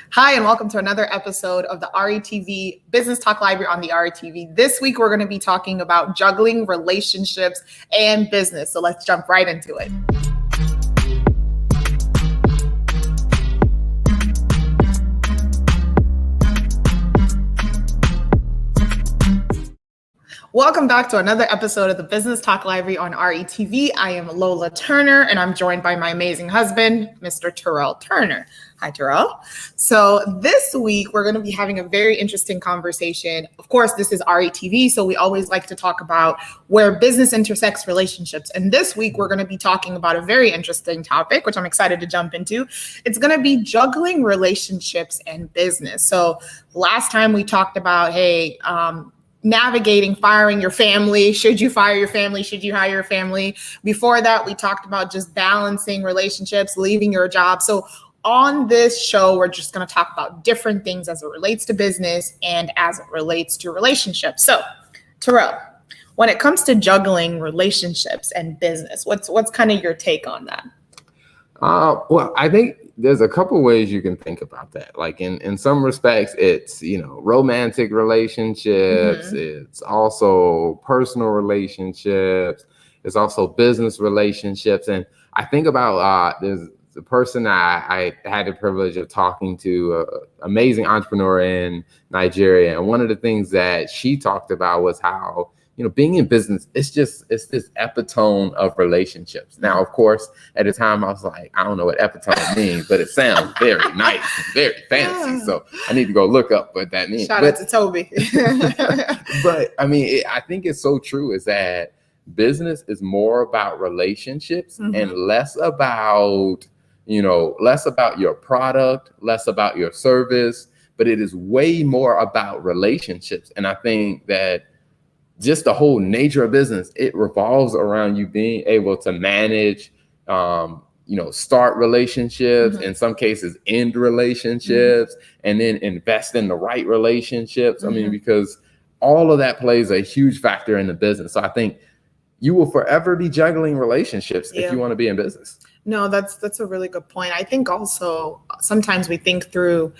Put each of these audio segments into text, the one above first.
Hi, and welcome to another episode of the RETV Business Talk Library on the RETV. This week, we're going to be talking about juggling relationships and business. So let's jump right into it. Welcome back to another episode of the Business Talk Library on RETV. I am Lola Turner, and I'm joined by my amazing husband, Mr. Terrell Turner. Hi, Terrell. So this week, we're going to be having a very interesting conversation. Of course, this is RETV, so we always like to talk about where business intersects relationships. And this week, we're going to be talking about a very interesting topic, which I'm excited to jump into. It's going to be juggling relationships and business. So last time we talked about, navigating firing your family. Should you fire your family? Should you hire your family? Before that, we talked about just balancing relationships, leaving your job. So on this show, we're just going to talk about different things as it relates to business and as it relates to relationships. So, Terrell, when it comes to juggling relationships and business, what's kind of your take on that? Well, I think there's a couple ways you can think about that. Like in some respects, it's, romantic relationships. Mm-hmm. It's also personal relationships. It's also business relationships. And I think about there's a person I had the privilege of talking to, an amazing entrepreneur in Nigeria. And one of the things that she talked about was how, being in business, it's this epitome of relationships. Now, of course, at the time I was like, I don't know what epitome means, but it sounds very nice and very fancy. Yeah. So I need to go look up what that means. Shout out to Toby. But I mean, I think it's so true is that business is more about relationships and less about your product, less about your service, but it is way more about relationships. And I think that just the whole nature of business, it revolves around you being able to manage, start relationships, in some cases end relationships, and then invest in the right relationships. I mean, because all of that plays a huge factor in the business. So I think you will forever be juggling relationships if you want to be in business. No, that's a really good point. I think also sometimes we think through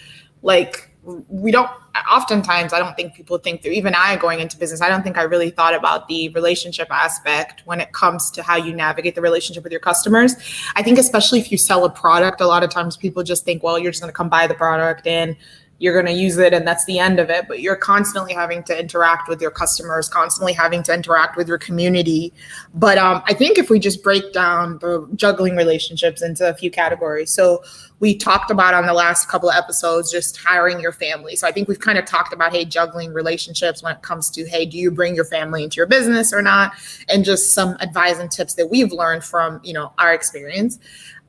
oftentimes I don't think people think through, even I going into business, I don't think I really thought about the relationship aspect when it comes to how you navigate the relationship with your customers. I think especially if you sell a product, a lot of times people just think, well, you're just going to come buy the product and you're going to use it and that's the end of it. But you're constantly having to interact with your customers, constantly having to interact with your community. But I think if we just break down the juggling relationships into a few categories. So we talked about on the last couple of episodes, just hiring your family. So I think we've kind of talked about, juggling relationships when it comes to, do you bring your family into your business or not? And just some advice and tips that we've learned from, our experience.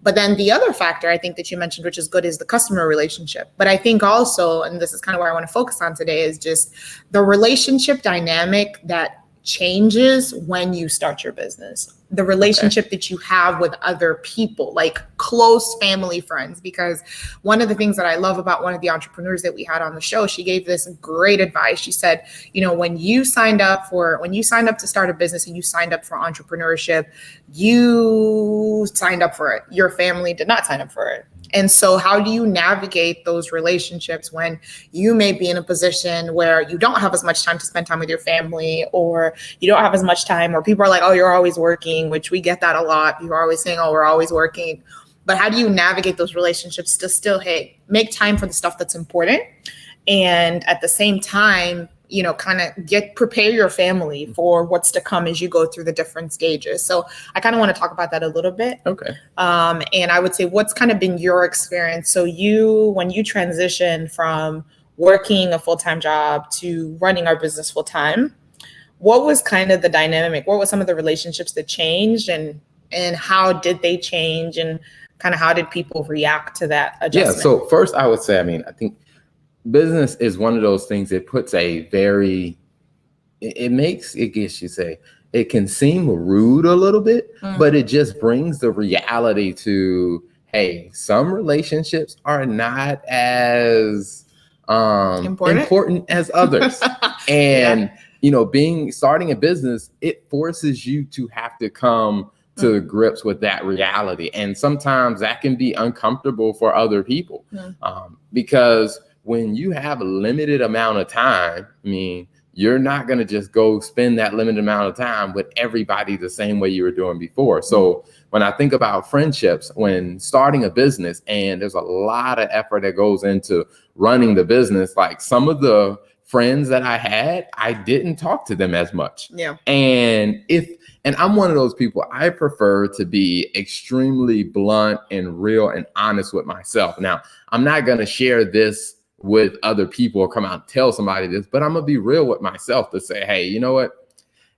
But then the other factor I think that you mentioned, which is good, is the customer relationship. But I think also, and this is kind of what I want to focus on today, is just the relationship dynamic that changes when you start your business. The relationship that you have with other people, like close family friends. Because one of the things that I love about one of the entrepreneurs that we had on the show, she gave this great advice. She said, when you signed up to start a business and you signed up for entrepreneurship, you signed up for it. Your family did not sign up for it. And so how do you navigate those relationships when you may be in a position where you don't have as much time to spend time with your family, or you don't have as much time, or people are like, oh, you're always working, which we get that a lot. People are always saying, oh, we're always working. But how do you navigate those relationships to still, make time for the stuff that's important? And at the same time, kind of prepare your family for what's to come as you go through the different stages. So I kind of want to talk about that a little bit. Okay. And I would say, what's kind of been your experience? So when you transition from working a full-time job to running our business full-time, what was kind of the dynamic? What were some of the relationships that changed, and how did they change, and kind of how did people react to that adjustment? Yeah. So first I would say, I think business is one of those things that puts it can seem rude a little bit, but it just brings the reality to, some relationships are not as important as others. And, starting a business, it forces you to have to come to grips with that reality. And sometimes that can be uncomfortable for other people, because when you have a limited amount of time, I mean, you're not going to just go spend that limited amount of time with everybody the same way you were doing before. So when I think about friendships, when starting a business, and there's a lot of effort that goes into running the business, like some of the friends that I had, I didn't talk to them as much. Yeah. And I'm one of those people, I prefer to be extremely blunt and real and honest with myself. Now, I'm not going to share this with other people or come out and tell somebody this, but I'm gonna be real with myself to say, hey, you know what?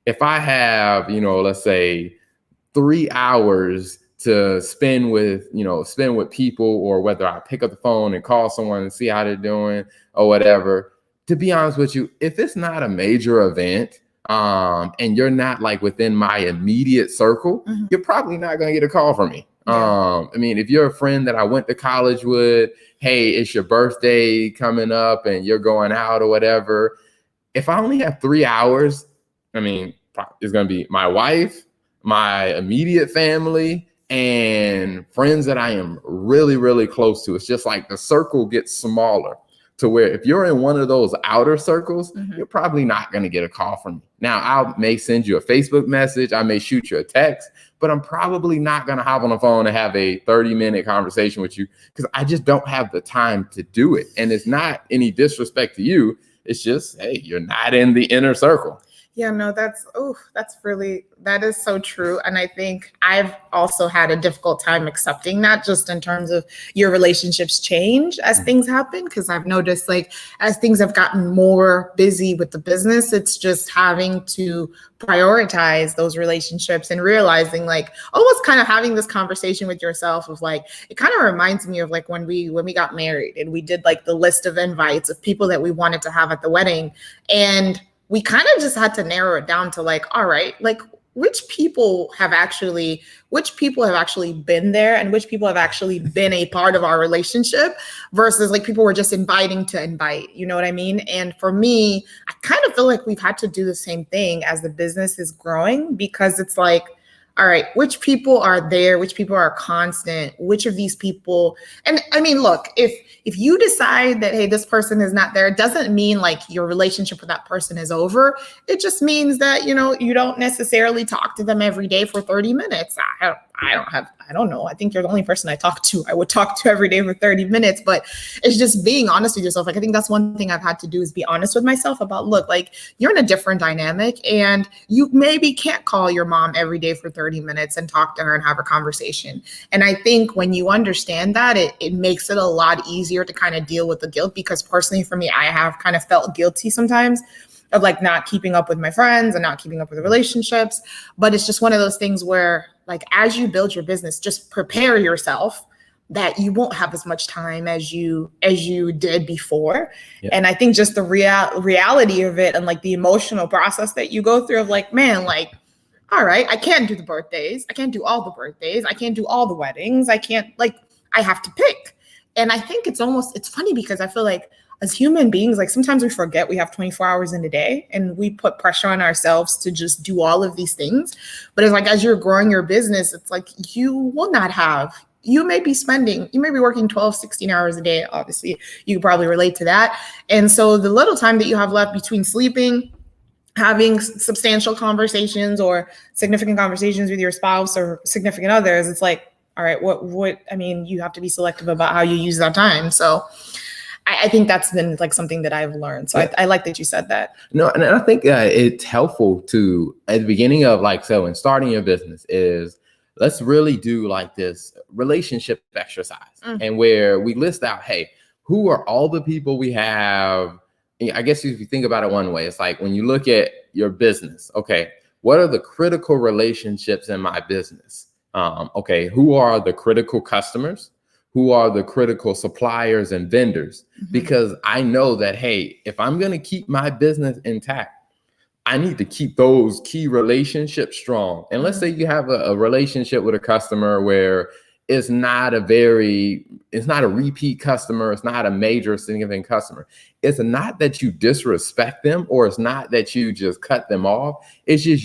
If I have, let's say 3 hours to spend with people, or whether I pick up the phone and call someone and see how they're doing or whatever, to be honest with you, if it's not a major event, and you're not like within my immediate circle, you're probably not gonna get a call from me. I mean, if you're a friend that I went to college with, hey, it's your birthday coming up and you're going out or whatever. If I only have 3 hours, I mean, it's going to be my wife, my immediate family, and friends that I am really, really close to. It's just like the circle gets smaller, to where if you're in one of those outer circles, you're probably not going to get a call from me. Now, I may send you a Facebook message, I may shoot you a text, but I'm probably not going to hop on the phone and have a 30-minute conversation with you, because I just don't have the time to do it. And it's not any disrespect to you. It's just, hey, you're not in the inner circle. Yeah, no, that is so true. And I think I've also had a difficult time accepting that, just in terms of your relationships change as things happen. Because I've noticed, like, as things have gotten more busy with the business, it's just having to prioritize those relationships and realizing, like, almost kind of having this conversation with yourself of like, it kind of reminds me of like when we got married and we did like the list of invites of people that we wanted to have at the wedding. And we kind of just had to narrow it down to like, all right, like which people have actually been there and which people have actually been a part of our relationship, versus like people we're just inviting to invite, you know what I mean? And for me, I kind of feel like we've had to do the same thing as the business is growing, because it's like, all right, which people are there, which people are constant, which of these people. And I mean, look, if you decide that, hey, this person is not there, it doesn't mean like your relationship with that person is over. It just means that, you don't necessarily talk to them every day for 30 minutes. I don't know. I think you're the only person I would talk to every day for 30 minutes, but it's just being honest with yourself. Like, I think that's one thing I've had to do, is be honest with myself about, look, like, you're in a different dynamic and you maybe can't call your mom every day for 30 minutes and talk to her and have a conversation. And I think when you understand that, it makes it a lot easier to kind of deal with the guilt, because personally for me, I have kind of felt guilty sometimes of like not keeping up with my friends and not keeping up with the relationships. But it's just one of those things where, like, as you build your business, just prepare yourself that you won't have as much time as you did before. Yep. And I think just the reality of it, and like the emotional process that you go through of like, man, like, all right, I can't do the birthdays. I can't do all the birthdays. I can't do all the weddings. I have to pick. And I think it's funny, because I feel like as human beings, like sometimes we forget we have 24 hours in a day and we put pressure on ourselves to just do all of these things. But it's like, as you're growing your business, it's like you may be working 12, 16 hours a day. Obviously, you can probably relate to that. And so the little time that you have left between sleeping, having substantial conversations or significant conversations with your spouse or significant others, it's like, all right, you have to be selective about how you use that time. So I think that's been like something that I've learned. So I like that you said that. No, and I think it's helpful to, at the beginning of when starting your business, is let's really do like this relationship exercise, and where we list out, hey, who are all the people we have? I guess if you think about it one way, it's like when you look at your business, okay, what are the critical relationships in my business? Okay, who are the critical customers? Who are the critical suppliers and vendors? Because I know that, hey, if I'm going to keep my business intact, I need to keep those key relationships strong. And let's say you have a relationship with a customer where it's not a repeat customer. It's not a major significant customer. It's not that you disrespect them, or it's not that you just cut them off. It's just,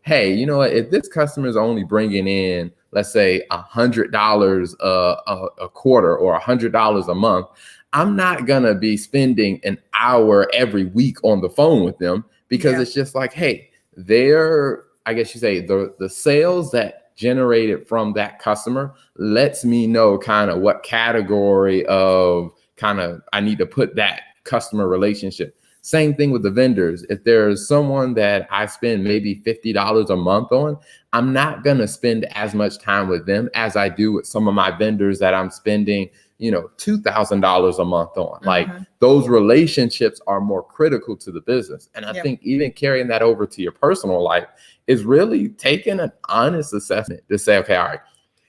hey, you know what, if this customer is only bringing in, let's say $100 a quarter or $100 a month, I'm not gonna be spending an hour every week on the phone with them, because it's just like, hey, I guess you say the sales that generated from that customer lets me know kind of what category of kind of I need to put that customer relationship. Same thing with the vendors. If there's someone that I spend maybe $50 a month on, I'm not going to spend as much time with them as I do with some of my vendors that I'm spending, $2,000 a month on. Like, those relationships are more critical to the business. And I think even carrying that over to your personal life is really taking an honest assessment to say, okay, all right,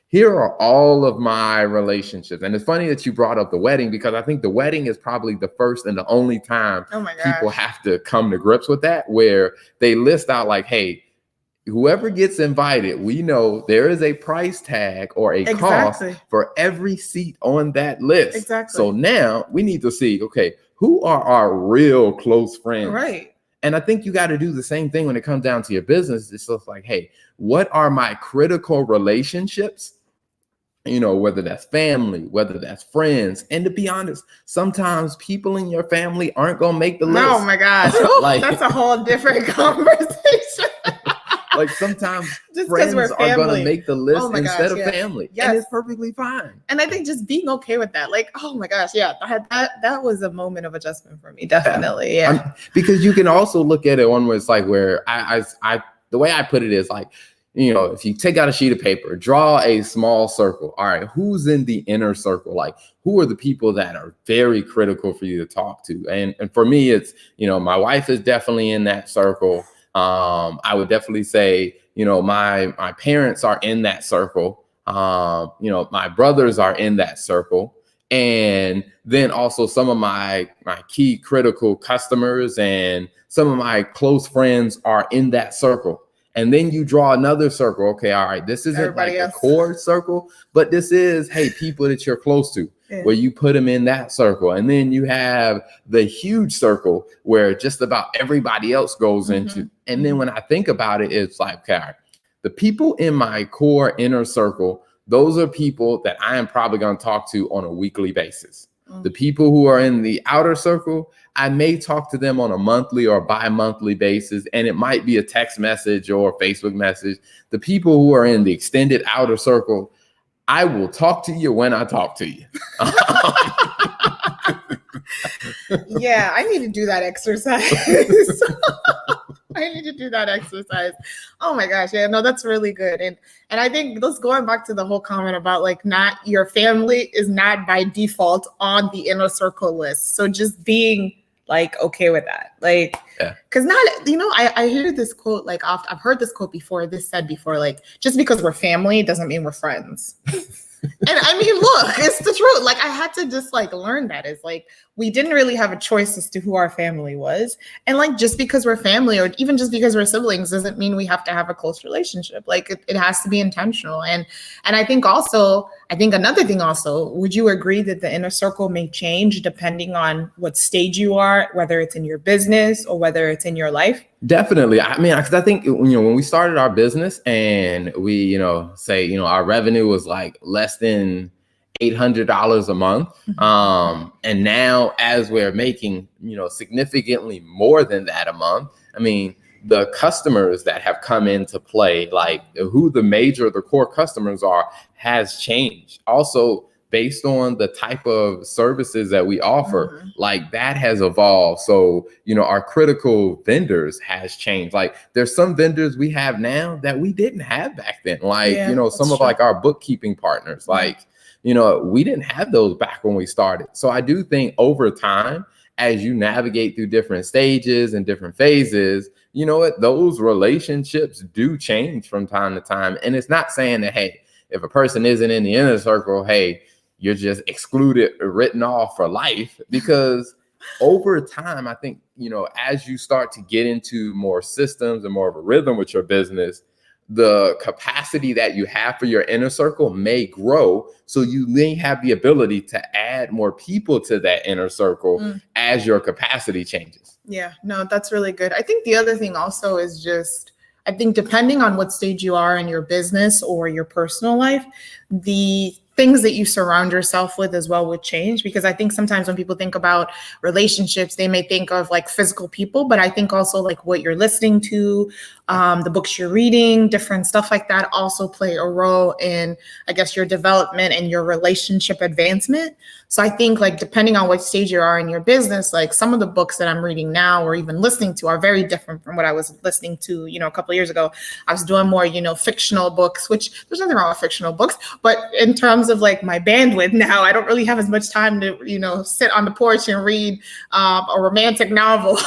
here are all of my relationships. And it's funny that you brought up the wedding, because I think the wedding is probably the first and the only time people have to come to grips with that, where they list out like, hey, whoever gets invited, we know there is a price tag or a cost for every seat on that list. So now we need to see, okay, who are our real close friends? Right. And I think you got to do the same thing when it comes down to your business. It's just like, hey, what are my critical relationships? Whether that's family, whether that's friends. And to be honest, sometimes people in your family aren't going to make the list. Oh my gosh. Like, that's a whole different conversation. Like, sometimes friends are going to make the list instead of family. And it's perfectly fine. And I think just being okay with that, like, oh my gosh, that was a moment of adjustment for me. Definitely. Yeah. Because you can also look at it one way. It's like where I the way I put it is like, if you take out a sheet of paper, draw a small circle. All right, who's in the inner circle? Like, who are the people that are very critical for you to talk to? And for me, it's, my wife is definitely in that circle. I would definitely say, my parents are in that circle. My brothers are in that circle. And then also some of my key critical customers and some of my close friends are in that circle. And then you draw another circle. Okay, all right, this isn't everybody like else. A core circle, but this is, hey, people that you're close to, where you put them in that circle. And then you have the huge circle where just about everybody else goes into. And then when I think about it, it's like, okay, all right, the people in my core inner circle, those are people that I am probably going to talk to on a weekly basis. The people who are in the outer circle, I may talk to them on a monthly or bi-monthly basis, and it might be a text message or a Facebook message. The people who are in the extended outer circle, I will talk to you when I talk to you. Yeah, I need to do that exercise. I need to do that exercise. Oh my gosh. Yeah, no, that's really good. And I think that's going back to the whole comment about like, not your family is not by default on the inner circle list. So just being like, okay with that. Like, cause not, I hear this quote, like I've heard this quote before, said before, like, just because we're family doesn't mean we're friends. And I mean, look, it's the truth. Like, I had to just like learn that. It's like, we didn't really have a choice as to who our family was. And like, just because we're family or even just because we're siblings doesn't mean we have to have a close relationship. Like, it has to be intentional. And I think another thing also, would you agree that the inner circle may change depending on what stage you are, whether it's in your business or whether it's in your life? Definitely. I mean, because I think, when we started our business and we, say, our revenue was like less than $800 a month. And now as we're making, significantly more than that a month, I mean, the customers that have come into play, like who the core customers are, has changed. Also, based on the type of services that we offer, like that has evolved. So, our critical vendors has changed. Like, there's some vendors we have now that we didn't have back then. Like, some of like our bookkeeping partners, like, we didn't have those back when we started. So I do think over time, as you navigate through different stages and different phases, those relationships do change from time to time. And it's not saying that, hey, if a person isn't in the inner circle, hey, you're just excluded or written off for life. Because over time, I think, as you start to get into more systems and more of a rhythm with your business, the capacity that you have for your inner circle may grow. So you may have the ability to add more people to that inner circle as your capacity changes. Yeah, no, that's really good. I think the other thing also is just I think depending on what stage you are in your business or your personal life, the things that you surround yourself with as well would change. Because I think sometimes when people think about relationships, they may think of like physical people, but I think also like what you're listening to, the books you're reading, different stuff like that also play a role in, I guess, your development and your relationship advancement. So I think like depending on what stage you are in your business, like some of the books that I'm reading now or even listening to are very different from what I was listening to, a couple of years ago. I was doing more, fictional books, which there's nothing wrong with fictional books, but in terms of like my bandwidth now, I don't really have as much time to, sit on the porch and read a romantic novel.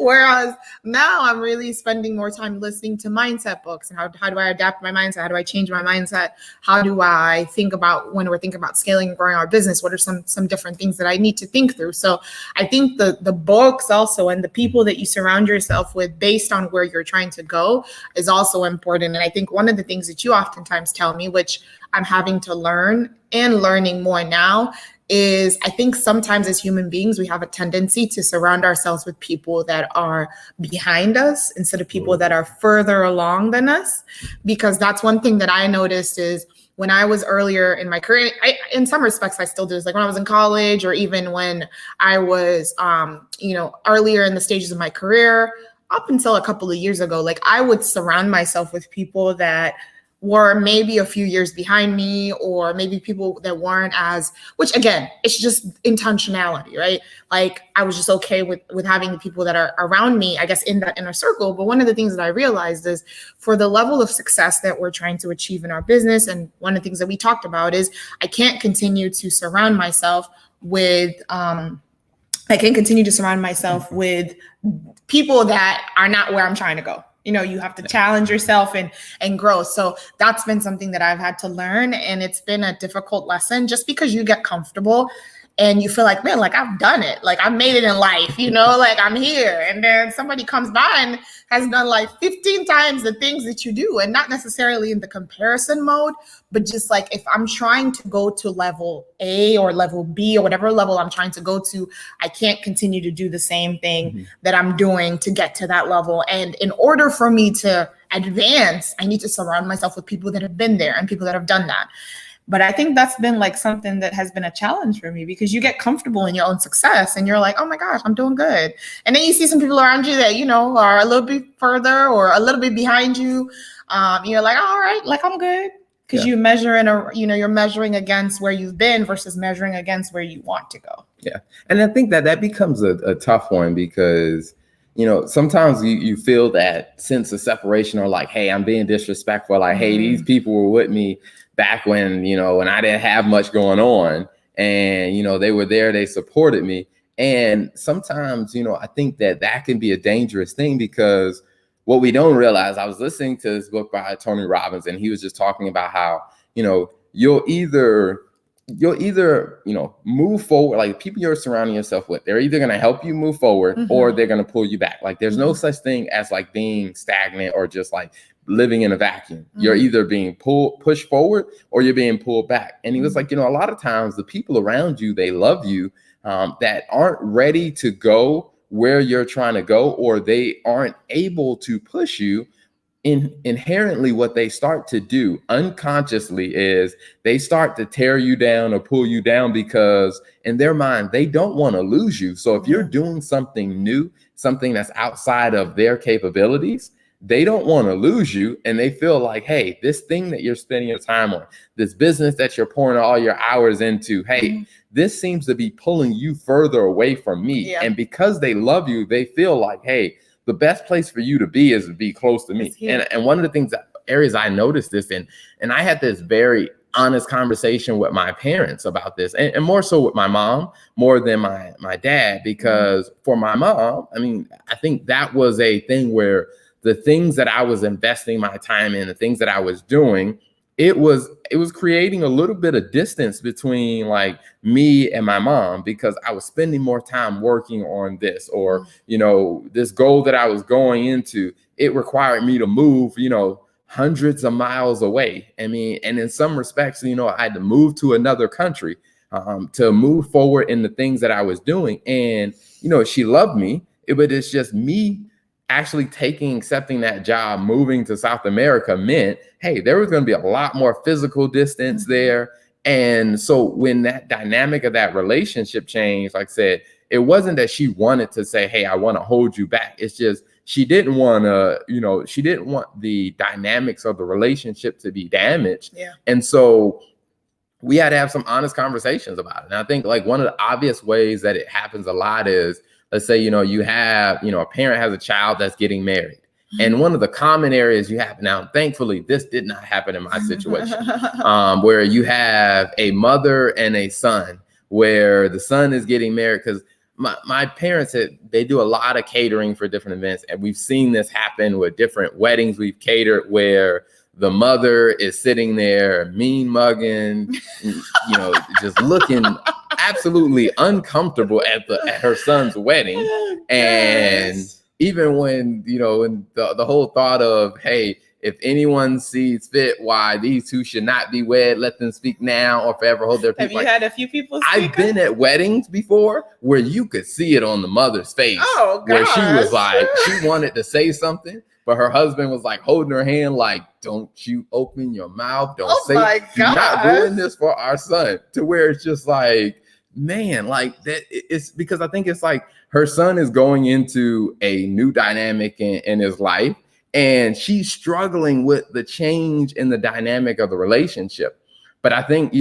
Whereas now I'm really spending more time listening to mindset books and how do I adapt my mindset? How do I change my mindset? How do I think about when we're thinking about scaling and growing our business? What are some different things that I need to think through? So I think the books also and the people that you surround yourself with based on where you're trying to go is also important. And I think one of the things that you oftentimes tell me, which I'm having to learn and learning more now, is I think sometimes as human beings, we have a tendency to surround ourselves with people that are behind us instead of people that are further along than us. Because that's one thing that I noticed is when I was earlier in my career, in some respects, I still do this, like when I was in college or even when I was, earlier in the stages of my career, up until a couple of years ago, like I would surround myself with people that were maybe a few years behind me, or maybe people that weren't as, which again, it's just intentionality, right? Like I was just okay with having the people that are around me, I guess, in that inner circle. But one of the things that I realized is for the level of success that we're trying to achieve in our business, and one of the things that we talked about is I can't continue to surround myself with, with people that are not where I'm trying to go. You have to challenge yourself and grow. So that's been something that I've had to learn. And it's been a difficult lesson just because you get comfortable and you feel like, man, like I've done it. Like I've made it in life, like I'm here. And then somebody comes by and has done like 15 times the things that you do, and not necessarily in the comparison mode, but just like if I'm trying to go to level A or level B or whatever level I'm trying to go to, I can't continue to do the same thing that I'm doing to get to that level. And in order for me to advance, I need to surround myself with people that have been there and people that have done that. But I think that's been like something that has been a challenge for me, because you get comfortable in your own success and you're like, oh my gosh, I'm doing good. And then you see some people around you that, are a little bit further or a little bit behind you. You're like, all right, like I'm good. Because you measure you're measuring against where you've been versus measuring against where you want to go. Yeah. And I think that becomes a tough one because, sometimes you feel that sense of separation, or like, hey, I'm being disrespectful. Like, hey, these people were with me back when, when I didn't have much going on, and, they were there, they supported me. And sometimes, I think that can be a dangerous thing, because what we don't realize, I was listening to this book by Tony Robbins, and he was just talking about how, you'll either move forward, like people you're surrounding yourself with, they're either going to help you move forward or they're going to pull you back. Like there's no such thing as like being stagnant or just like living in a vacuum. You're either being pushed forward or you're being pulled back. And he was like, a lot of times the people around you, they love you, that aren't ready to go where you're trying to go, or they aren't able to push you. Inherently, what they start to do unconsciously is they start to tear you down or pull you down, because in their mind, they don't want to lose you. So if you're doing something new, something that's outside of their capabilities, they don't want to lose you. And they feel like, hey, this thing that you're spending your time on, this business that you're pouring all your hours into, hey, this seems to be pulling you further away from me. And because they love you, they feel like, hey, the best place for you to be is to be close to me. And one of the things areas I noticed this in, and I had this very honest conversation with my parents about this, and more so with my mom, more than my dad, because for my mom, I think that was a thing where the things that I was investing my time in, the things that I was doing, it was creating a little bit of distance between like me and my mom, because I was spending more time working on this, or, this goal that I was going into, it required me to move, hundreds of miles away. And in some respects, I had to move to another country to move forward in the things that I was doing. And, she loved me, but it's just me actually accepting that job, moving to South America meant, hey, there was going to be a lot more physical distance there. And so when that dynamic of that relationship changed, like I said, it wasn't that she wanted to say, hey, I want to hold you back. It's just she didn't want to, she didn't want the dynamics of the relationship to be damaged. Yeah. And so we had to have some honest conversations about it. And I think like one of the obvious ways that it happens a lot is, let's say, you have, a parent has a child that's getting married. And one of the common areas you have now, thankfully, this did not happen in my situation, where you have a mother and a son, where the son is getting married, because my parents, they do a lot of catering for different events. And we've seen this happen with different weddings we've catered where the mother is sitting there mean mugging, just looking absolutely uncomfortable at her son's wedding. And even when, and the whole thought of, hey, if anyone sees fit why these two should not be wed, let them speak now or forever hold their peace. Have you had a few people speak? I've been at weddings before where you could see it on the mother's face. Oh, gosh. Where she was like, she wanted to say something, but her husband was like holding her hand like, don't you open your mouth. Don't say, do not ruin this for our son. To where it's just like, man, like that. It's because I think it's like her son is going into a new dynamic in his life. And she's struggling with the change in the dynamic of the relationship. But I think,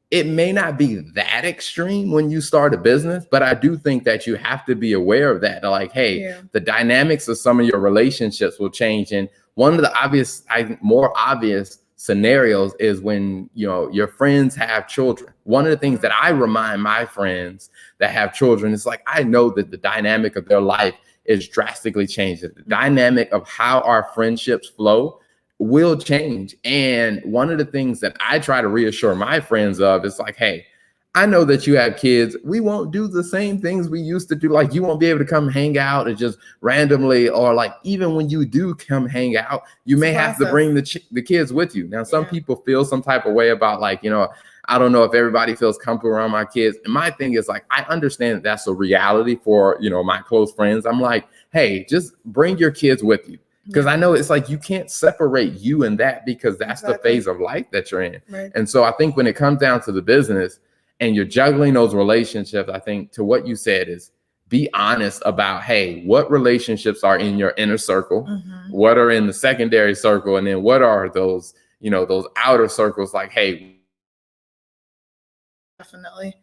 it may not be that extreme when you start a business, but I do think that you have to be aware of that. Like, hey, the dynamics of some of your relationships will change. And one of the more obvious scenarios is when, your friends have children. One of the things that I remind my friends that have children is like, I know that the dynamic of their life is drastically changing. The dynamic of how our friendships flow will change. And one of the things that I try to reassure my friends of is like, hey, I know that you have kids. We won't do the same things we used to do. Like, you won't be able to come hang out and just randomly, or like, even when you do come hang out, you may have to bring the kids with you. Now, some people feel some type of way about like, I don't know if everybody feels comfortable around my kids. And my thing is like, I understand that that's a reality for, my close friends. I'm like, hey, just bring your kids with you. Because I know it's like, you can't separate you and that, because that's the phase of life that you're in. Right. And so I think when it comes down to the business and you're juggling those relationships, I think to what you said is be honest about, hey, what relationships are in your inner circle, what are in the secondary circle, and then what are those, those outer circles, like, hey. Definitely.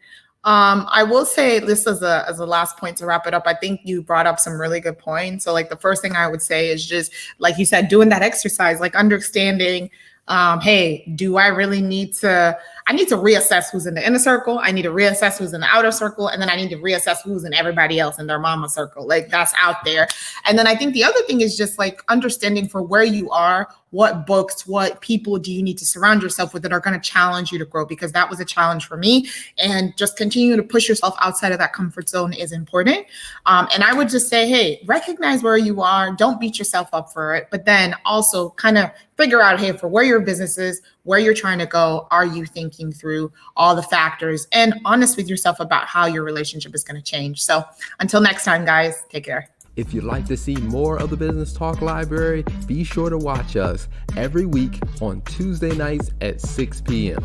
I will say this as a last point to wrap it up. I think you brought up some really good points. So like the first thing I would say is just, like you said, doing that exercise, like understanding, hey, do I really need to reassess who's in the inner circle. I need to reassess who's in the outer circle. And then I need to reassess who's in everybody else in their mama circle. Like, that's out there. And then I think the other thing is just like understanding for where you are, what books, what people do you need to surround yourself with that are going to challenge you to grow? Because that was a challenge for me. And just continue to push yourself outside of that comfort zone is important. And I would just say, hey, recognize where you are. Don't beat yourself up for it. But then also kind of figure out, hey, for where your business is, where you're trying to go, are you thinking through all the factors and honest with yourself about how your relationship is going to change? So until next time, guys, take care. If you'd like to see more of the Business Talk Library, be sure to watch us every week on Tuesday nights at 6 p.m.